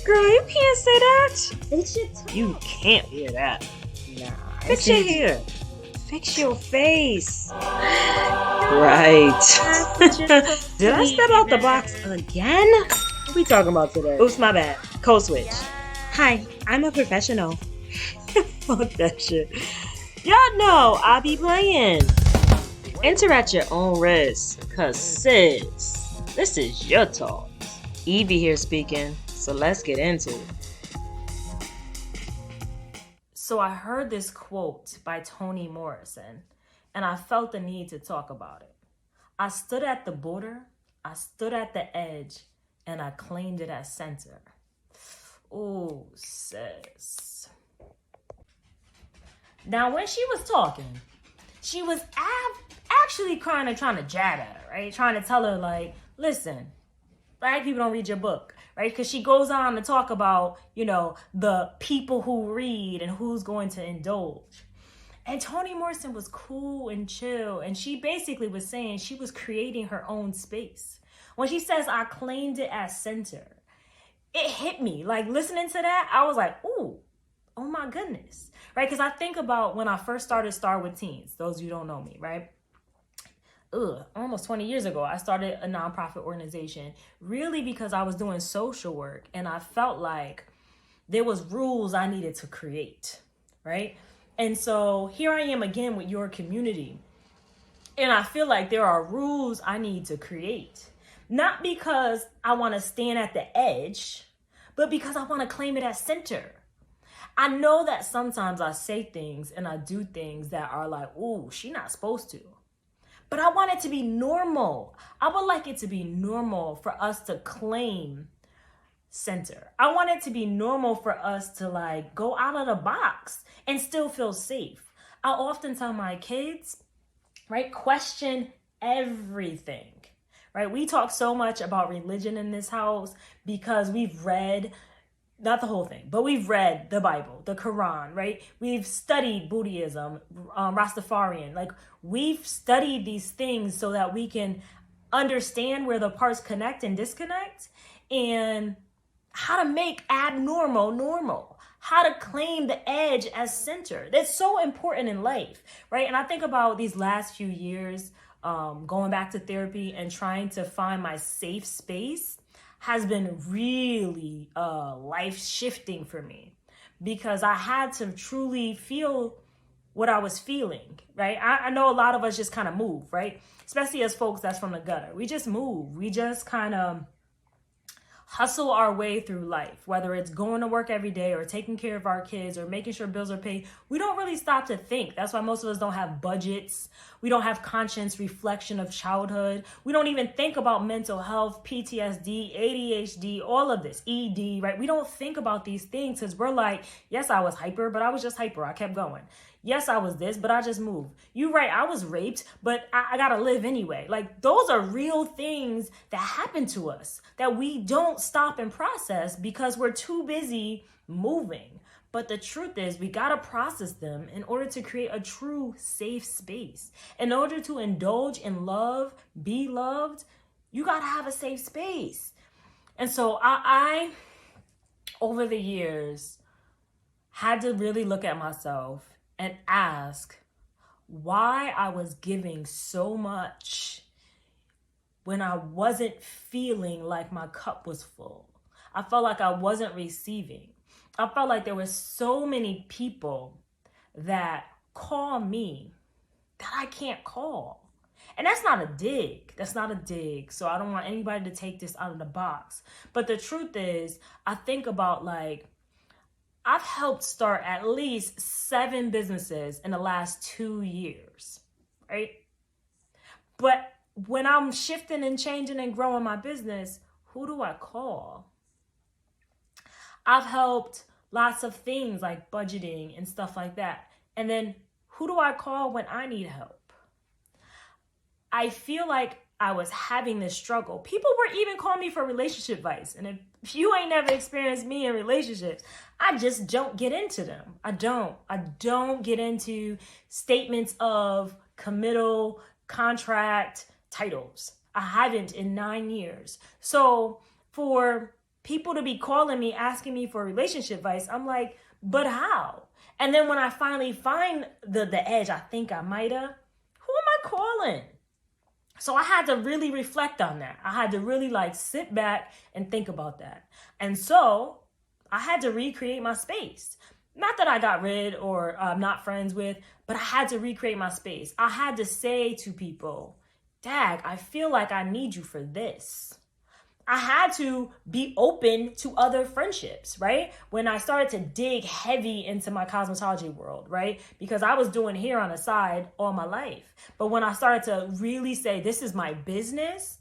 Girl, you can't say that. Fix your tongue. You can't hear that. Nah. Fix your hair. Fix your face. Right. Did I step out the box again? What we talking about today? Oops, my bad. Code switch. Hi, I'm a professional. Fuck that shit. Y'all know I be playing. Enter at your own risk. Cause sis, this is your talk. Evie here speaking. So let's get into it. So I heard this quote by Toni Morrison, and I felt the need to talk about it. I stood at the border, I stood at the edge, and I claimed it as center. Ooh, sis. Now, when she was talking, she was actually kind of trying to jab at her, right? Trying to tell her, like, listen, black people don't read your book, right? Because she goes on to talk about, the people who read and who's going to indulge. And Toni Morrison was cool and chill. And she basically was saying she was creating her own space. When she says, I claimed it as center, it hit me. Like, listening to that, I was like, ooh, oh my goodness, right? Because I think about when I first started Start With Teens, those of you who don't know me, right? Almost 20 years ago, I started a nonprofit organization really because I was doing social work and I felt like there was rules I needed to create, right? And so here I am again with your community. And I feel like there are rules I need to create, not because I want to stand at the edge, but because I want to claim it as center. I know that sometimes I say things and I do things that are like, ooh, she's not supposed to. But I want it to be normal. I would like it to be normal for us to claim center. I want it to be normal for us to like go out of the box and still feel safe. I often tell my kids, right, question everything, right? We talk so much about religion in this house because we've read, not the whole thing, but we've read the Bible, the Quran, right? We've studied Buddhism, Rastafarian. Like, we've studied these things so that we can understand where the parts connect and disconnect and how to make abnormal normal, how to claim the edge as center. That's so important in life, right? And I think about these last few years, going back to therapy and trying to find my safe space has been really life shifting for me because I had to truly feel what I was feeling, right? I know a lot of us just kind of move, right? Especially as folks that's from the gutter. We just move. We just kind of hustle our way through life, whether it's going to work every day or taking care of our kids or making sure bills are paid. We don't really stop to think. That's why most of us don't have budgets. We don't have conscious reflection of childhood. We don't even think about mental health, PTSD, ADHD, all of this, ED, right? We don't think about these things because we're like, yes, I was hyper, but I was just hyper. I kept going. Yes, I was this, but I just moved. You're right, I was raped, but I gotta live anyway. Like, those are real things that happen to us that we don't stop and process because we're too busy moving. But the truth is, we gotta process them in order to create a true safe space. In order to indulge in love, be loved, you gotta have a safe space. And so I over the years, had to really look at myself and ask why I was giving so much when I wasn't feeling like my cup was full. I felt like I wasn't receiving. I felt like there were so many people that call me that I can't call. And that's not a dig. That's not a dig. So I don't want anybody to take this out of the box. But the truth is, I think about like, I've helped start at least 7 businesses in the last 2 years, right? But when I'm shifting and changing and growing my business, who do I call? I've helped lots of things like budgeting and stuff like that. And then who do I call when I need help? I feel like I was having this struggle. People were even calling me for relationship advice. And if you ain't never experienced me in relationships, I just don't get into them. I don't get into statements of committal contract titles. I haven't in 9 years. So for people to be calling me, asking me for relationship advice. I'm like, but how? And then when I finally find the edge, I think I might have, who am I calling? So I had to really reflect on that. I had to really like sit back and think about that. And so I had to recreate my space. Not that I got rid or I'm not friends with, but I had to recreate my space. I had to say to people, Dag, I feel like I need you for this. I had to be open to other friendships, right? When I started to dig heavy into my cosmetology world, right? Because I was doing hair on the side all my life. But when I started to really say, this is my business,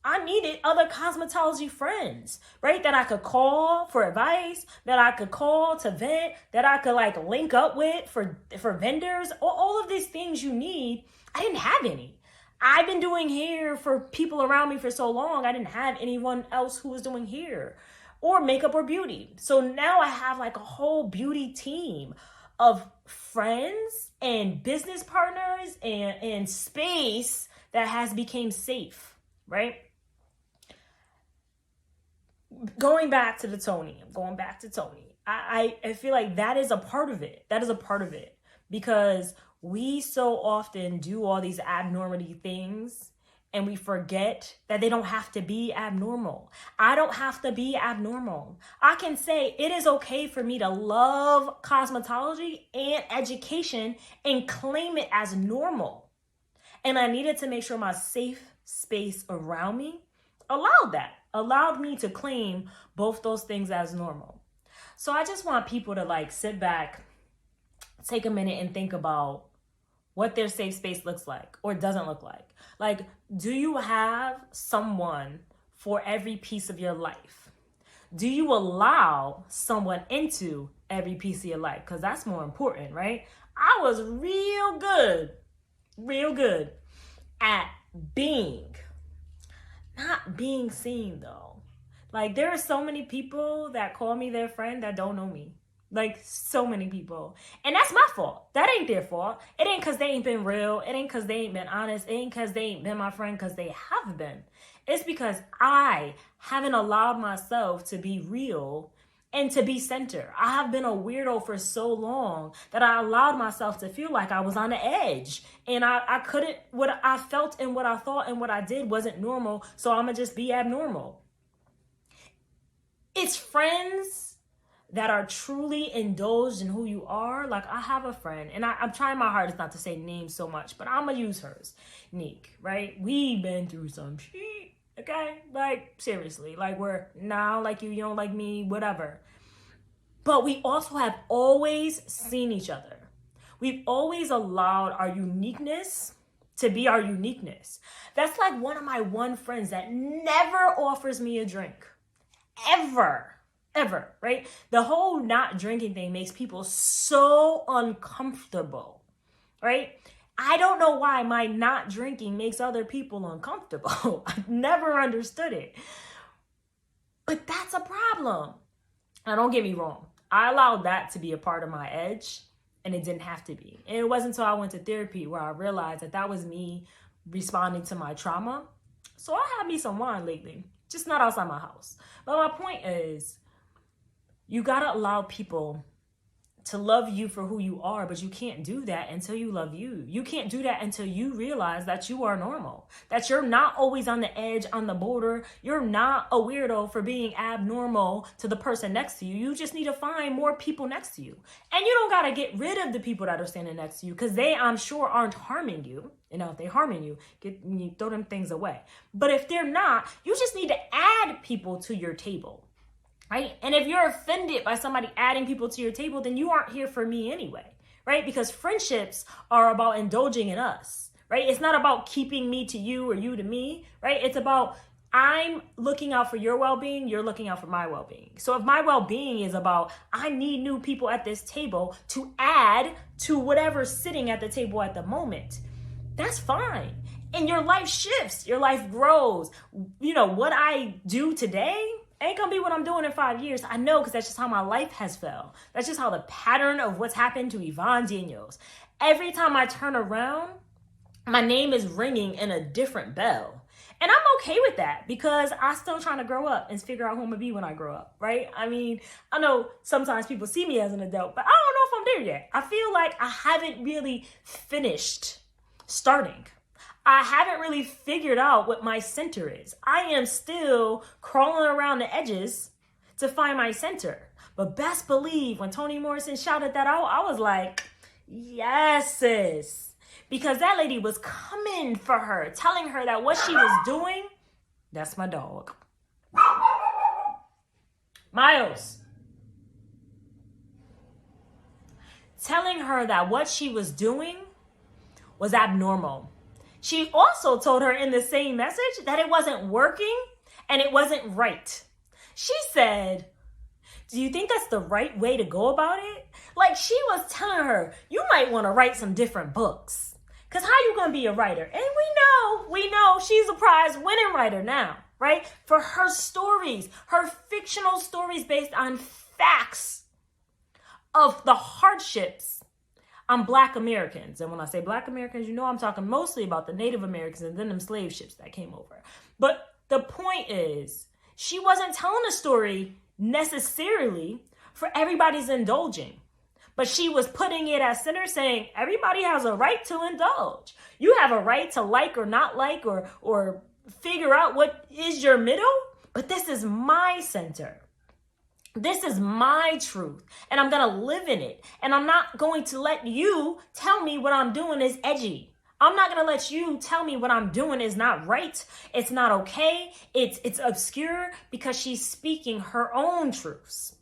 I needed other cosmetology friends, right? That I could call for advice, that I could call to vent, that I could like link up with for vendors, all of these things you need. I didn't have any. I've been doing hair for people around me for so long. I didn't have anyone else who was doing hair or makeup or beauty. So now I have like a whole beauty team of friends and business partners and space that has become safe, right? Going back to Tony. I feel like that is a part of it. That is a part of it because we so often do all these abnormality things and we forget that they don't have to be abnormal. I don't have to be abnormal. I can say it is okay for me to love cosmetology and education and claim it as normal. And I needed to make sure my safe space around me allowed me to claim both those things as normal. So I just want people to like sit back, take a minute and think about what their safe space looks like or doesn't look like. Like, do you have someone for every piece of your life? Do you allow someone into every piece of your life? Because that's more important, right? I was real good at not being seen though. Like there are so many people that call me their friend that don't know me. Like so many people. And that's my fault. That ain't their fault. It ain't because they ain't been real. It ain't because they ain't been honest. It ain't because they ain't been my friend because they have been. It's because I haven't allowed myself to be real and to be center. I have been a weirdo for so long that I allowed myself to feel like I was on the edge. And I couldn't, what I felt and what I thought and what I did wasn't normal. So I'm going to just be abnormal. It's friends that are truly indulged in who you are. Like I have a friend and I'm trying my hardest not to say names so much, but I'm gonna use hers, Neek, right? We've been through some shit, okay? Like seriously, like we're now like you don't like me, whatever. But we also have always seen each other. We've always allowed our uniqueness to be our uniqueness. That's like one of my friends that never offers me a drink, ever, right? The whole not drinking thing makes people so uncomfortable, right? I don't know why my not drinking makes other people uncomfortable. I've never understood it. But that's a problem. Now, don't get me wrong. I allowed that to be a part of my edge, and it didn't have to be. And it wasn't until I went to therapy where I realized that was me responding to my trauma. So I had me some wine lately, just not outside my house. But my point is, you gotta allow people to love you for who you are, but you can't do that until you love you. You can't do that until you realize that you are normal, that you're not always on the edge, on the border. You're not a weirdo for being abnormal to the person next to you. You just need to find more people next to you. And you don't gotta get rid of the people that are standing next to you because they, I'm sure, aren't harming you. You know, if they're harming you, you throw them things away. But if they're not, you just need to add people to your table. Right? And if you're offended by somebody adding people to your table, then you aren't here for me anyway, right? Because friendships are about indulging in us, right? It's not about keeping me to you or you to me, right? It's about I'm looking out for your well-being, you're looking out for my well-being. So if my well-being is about I need new people at this table to add to whatever's sitting at the table at the moment, that's fine. And your life shifts, your life grows. You know, what I do today ain't gonna be what I'm doing in 5 years. I know, because that's just how my life has felt. That's just how the pattern of what's happened to Yvonne Daniels. Every time I turn around, my name is ringing in a different bell. And I'm okay with that because I'm still trying to grow up and figure out who I'm going to be when I grow up, right? I mean, I know sometimes people see me as an adult, but I don't know if I'm there yet. I feel like I haven't really finished starting. I haven't really figured out what my center is. I am still crawling around the edges to find my center. But best believe when Toni Morrison shouted that out, I was like, yes, sis. Because that lady was coming for her, telling her that what she was doing, that's my dog. Miles. Telling her that what she was doing was abnormal. She also told her in the same message that it wasn't working and it wasn't right. She said, do you think that's the right way to go about it? Like she was telling her, you might want to write some different books. Because how you going to be a writer? And we know she's a prize winning writer now, right? For her stories, her fictional stories based on facts of the hardships on Black Americans. And when I say Black Americans, you know I'm talking mostly about the Native Americans and then them slave ships that came over. But the point is, she wasn't telling a story necessarily for everybody's indulging. But she was putting it at center saying everybody has a right to indulge. You have a right to like or not like or figure out what is your middle. But this is my center. This is my truth. And I'm going to live in it. And I'm not going to let you tell me what I'm doing is edgy. I'm not going to let you tell me what I'm doing is not right. It's not okay. It's obscure because she's speaking her own truths.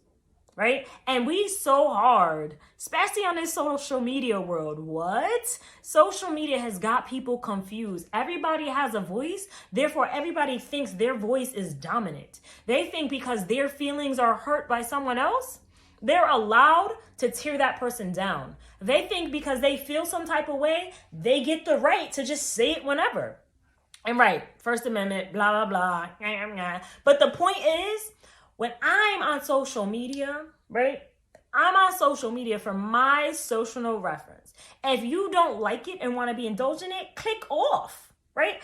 Right? And we so hard, especially on this social media world. What? Social media has got people confused. Everybody has a voice. Therefore, everybody thinks their voice is dominant. They think because their feelings are hurt by someone else, they're allowed to tear that person down. They think because they feel some type of way, they get the right to just say it whenever. And right, First Amendment, blah, blah, blah. But the point is, when I'm on social media, right? I'm on social media for my social reference. If you don't like it and want to be indulged in it, click off, right?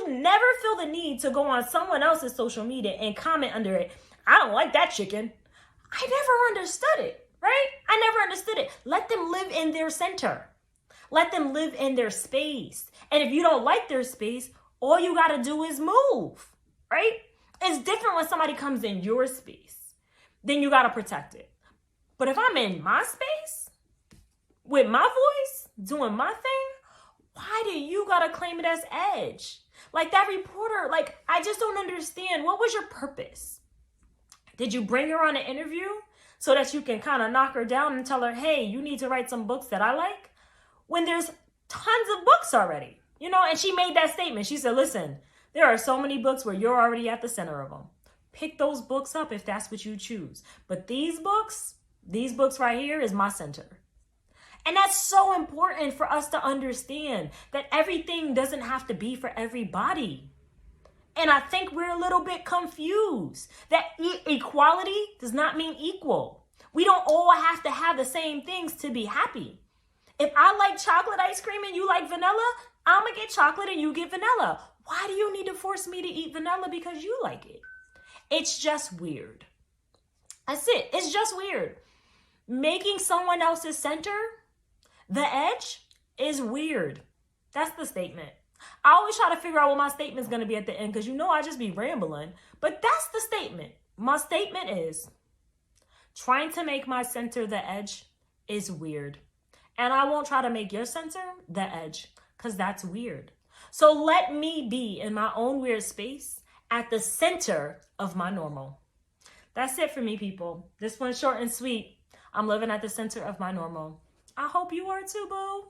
Never feel the need to go on someone else's social media and comment under it. I don't like that chicken. I never understood it, right? I never understood it. Let them live in their center. Let them live in their space. And if you don't like their space, all you got to do is move, right? It's different when somebody comes in your space. Then you got to protect it. But if I'm in my space, with my voice, doing my thing, why do you got to claim it as edge? Like that reporter, like, I just don't understand. What was your purpose? Did you bring her on an interview so that you can kind of knock her down and tell her, hey, you need to write some books that I like? When there's tons of books already, you know? And she made that statement. She said, listen, there are so many books where you're already at the center of them. Pick those books up if that's what you choose. But these books right here is my center. And that's so important for us to understand that everything doesn't have to be for everybody. And I think we're a little bit confused that equality does not mean equal. We don't all have to have the same things to be happy. If I like chocolate ice cream and you like vanilla, I'm going to get chocolate and you get vanilla. Why do you need to force me to eat vanilla because you like it? It's just weird. That's it. It's just weird. Making someone else's center the edge is weird. That's the statement. I always try to figure out what my statement's going to be at the end because you know I just be rambling. But that's the statement. My statement is trying to make my center the edge is weird. And I won't try to make your center the edge because that's weird. So let me be in my own weird space at the center of my normal. That's it for me, people. This one's short and sweet. I'm living at the center of my normal. I hope you are too, boo.